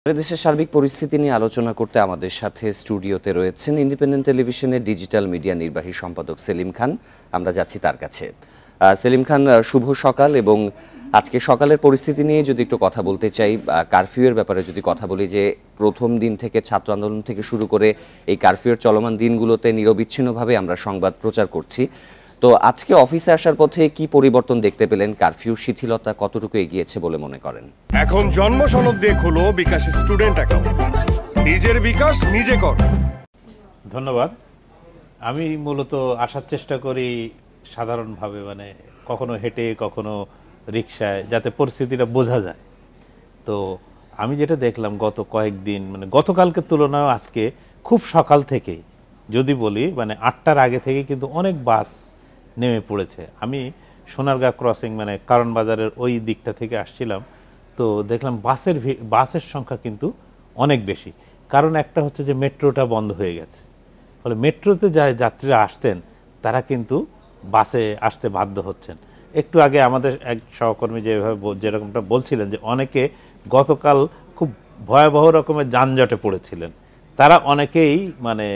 দেশের সার্বিক পরিস্থিতি নিয়ে আলোচনা করতে আমাদের সাথে স্টুডিওতে রয়েছেন ইন্ডিপেন্ডেন্ট টেলিভিশনের ডিজিটাল মিডিয়া নির্বাহী সম্পাদক সেলিম খান। আমরা যাচ্ছি তার কাছে। সেলিম খান, শুভ সকাল। এবং আজকে সকালের পরিস্থিতি নিয়ে যদি একটু কথা বলতে চাই, কারফিউয়ের ব্যাপারে যদি কথা বলি, যে প্রথম দিন থেকে ছাত্র আন্দোলন থেকে শুরু করে এই কারফিউয়ের চলমান দিনগুলোতে নিরবিচ্ছিন্নভাবে আমরা সংবাদ প্রচার করছি। তো আজকে অফিসে আসার পথে কি পরিবর্তন দেখতে পেলেন? কারফিউ শিথিলতা কতটুকু এগিয়েছে বলে মনে করেন? এখন জন্ম সনদ দিয়ে খোলো বিকাশ স্টুডেন্ট অ্যাকাউন্ট। নিজের বিকাশ নিজে কর। ধন্যবাদ। আমি মূলত আসার চেষ্টা করি সাধারণভাবে, মানে কখনো হেঁটে কখনো রিকশায়, যাতে পরিস্থিতিটা বোঝা যায়। তো আমি যেটা দেখলাম গত কয়েকদিন, মানে গতকালকের তুলনায় আজকে খুব সকাল থেকেই যদি বলি, মানে 8টার আগে থেকে কিন্তু অনেক বাস নেমে পড়েছে। আমি সোনারগাঁ ক্রসিং, মানে কারণ বাজারের ওই দিকটা থেকে আসছিলাম, তো দেখলাম বাসের সংখ্যা কিন্তু অনেক বেশি। কারণ একটা হচ্ছে যে মেট্রোটা বন্ধ হয়ে গেছে, ফলে মেট্রোতে যাত্রীরা আসতেন তারা কিন্তু বাসে আসতে বাধ্য হচ্ছেন। একটু আগে আমাদের এক সহকর্মী যেরকমটা বলছিলেন যে অনেকে গতকাল খুব ভয়াবহ রকমের যানজটে পড়েছিলেন, তারা অনেকেই মানে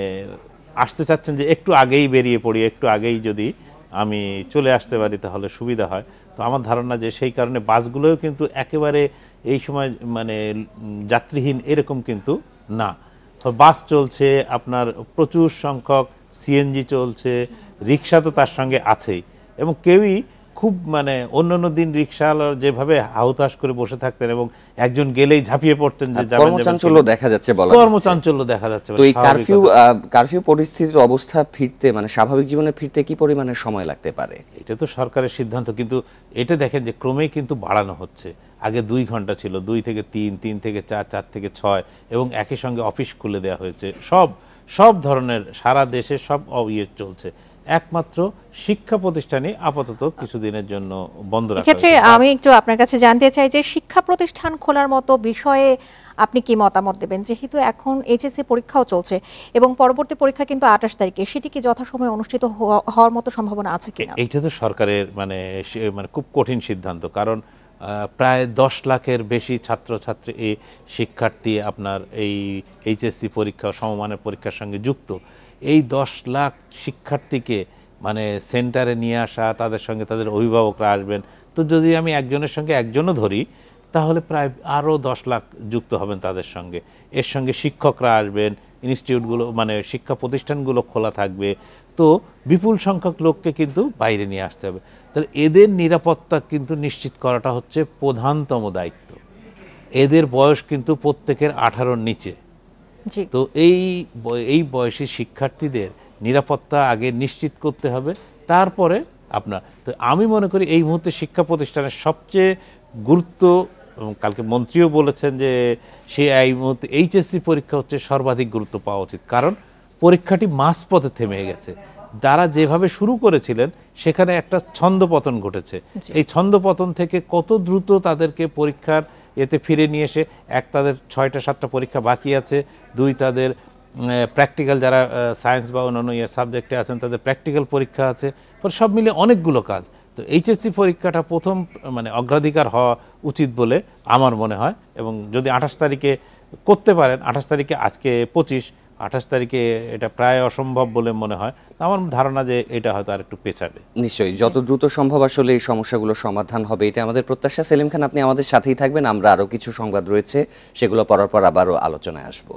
আসতে চাচ্ছেন যে একটু আগেই বেরিয়ে পড়ি, একটু আগেই যদি আমি চলে আসতে পারি তাহলে সুবিধা হয়। তো আমার ধারণা যে সেই কারণে বাসগুলোও কিন্তু একেবারে এই সময় মানে যাত্রীহীন এরকম কিন্তু না। তো বাস চলছে, আপনার প্রচুর সংখ্যক সিএনজি চলছে, রিক্সা তো তার সঙ্গে আছেই। এবং কেউই খুব মানে অন্যান্য দিন রিক্সাওয়ালা যেভাবে হাউতাশ করে বসে থাকতেন এবং একজন গেলেই ঝাঁপিয়ে পড়তেন, যে কর্মচাঞ্চল্য দেখা যাচ্ছে, কর্মচাঞ্চল্য দেখা যাচ্ছে। তো এই কারফিউ পরিস্থিতির অবস্থা ফিরতে, মানে স্বাভাবিক জীবনে ফিরতে কি পরিমাণে সময় লাগতে পারে? এটা তো সরকারের সিদ্ধান্ত, কিন্তু এটা দেখেন যে ক্রমেই কিন্তু বাড়ানো হচ্ছে। আগে 2 ঘন্টা ছিল, 2 থেকে 3, 3 থেকে 4, 4 থেকে 6, এবং একই সঙ্গে অফিস খুলে দেওয়া হয়েছে। সব ধরনের সারা দেশে সব চলছে। একমাত্র শিক্ষা প্রতিষ্ঠানই আপাতত কিছুদিনের জন্য বন্ধ রাখা হয়েছে। এক্ষেত্রে আমি একটু আপনার কাছে জানতে চাই যে শিক্ষা প্রতিষ্ঠান খোলার মতো বিষয়ে আপনি কি মতামত দেবেন, যেহেতু এখন এইচএসসি পরীক্ষাও চলছে এবং পরবর্তী পরীক্ষা কিন্তু 28 তারিখে, সেটি কি যথাসময়ে অনুষ্ঠিত হওয়ার মতো সম্ভাবনা আছে কিনা? এইটা তো সরকারের মানে খুব কঠিন সিদ্ধান্ত। কারণ প্রায় 10 লাখের বেশি ছাত্রছাত্রী শিক্ষার্থী আপনার এই এইচএসসি পরীক্ষা সমমানের পরীক্ষার সঙ্গে যুক্ত। এই 10 লাখ শিক্ষার্থীকে মানে সেন্টারে নিয়ে আসা, তাদের সঙ্গে তাদের অভিভাবকরা আসবেন। তো যদি আমি একজনের সঙ্গে একজনও ধরি, তাহলে প্রায় আরও 10 লাখ যুক্ত হবেন তাদের সঙ্গে। এর সঙ্গে শিক্ষকরা আসবেন, ইনস্টিটিউটগুলো মানে শিক্ষা প্রতিষ্ঠানগুলো খোলা থাকবে। তো বিপুল সংখ্যক লোককে কিন্তু বাইরে নিয়ে আসতে হবে। তাহলে এদের নিরাপত্তা কিন্তু নিশ্চিত করাটা হচ্ছে প্রধানতম দায়িত্ব। এদের বয়স কিন্তু প্রত্যেকের 18-র নিচে। তো এই বয়সী শিক্ষার্থীদের নিরাপত্তা আগে নিশ্চিত করতে হবে, তারপরে আপনার। তো আমি মনে করি এই মুহূর্তে শিক্ষা প্রতিষ্ঠানের সবচেয়ে গুরুত্ব, কালকে মন্ত্রীও বলেছেন যে এই মুহূর্তে এইচএসসি পরীক্ষা হচ্ছে সর্বাধিক গুরুত্ব পাওয়া উচিত। কারণ পরীক্ষাটি মাঝপথে থেমে গেছে। যারা যেভাবে শুরু করেছিলেন সেখানে একটা ছন্দপতন ঘটেছে। এই ছন্দপতন থেকে কত দ্রুত তাদেরকে পরীক্ষার এতে ফিরে নিয়ে এসে, এক তাদের 6টা-7টা পরীক্ষা বাকি আছে, 2 তাদের প্র্যাকটিক্যাল, যারা সায়েন্স বা অন্যান্য সাবজেক্টে আছেন তাদের প্র্যাকটিক্যাল পরীক্ষা আছে, পরে সব মিলে অনেকগুলো কাজ। তো এইচএসসি পরীক্ষাটা প্রথম মানে অগ্রাধিকার হওয়া উচিত বলে আমার মনে হয়। এবং যদি 28 তারিখে করতে পারেন, 28 তারিখে আজকে 25, 28 তারিখে এটা প্রায় অসম্ভব বলে মনে হয়। আমার ধারণা যে এটা হয়তো আর একটু পেছাবে। নিশ্চয়ই যত দ্রুত সম্ভব আসলে এই সমস্যাগুলো সমাধান হবে, এটা আমাদের প্রত্যাশা। সেলিম খান, আপনি আমাদের সাথেই থাকবেন। আমরা আরও কিছু সংবাদ রয়েছে, সেগুলো পরার পর আবারও আলোচনায় আসবো।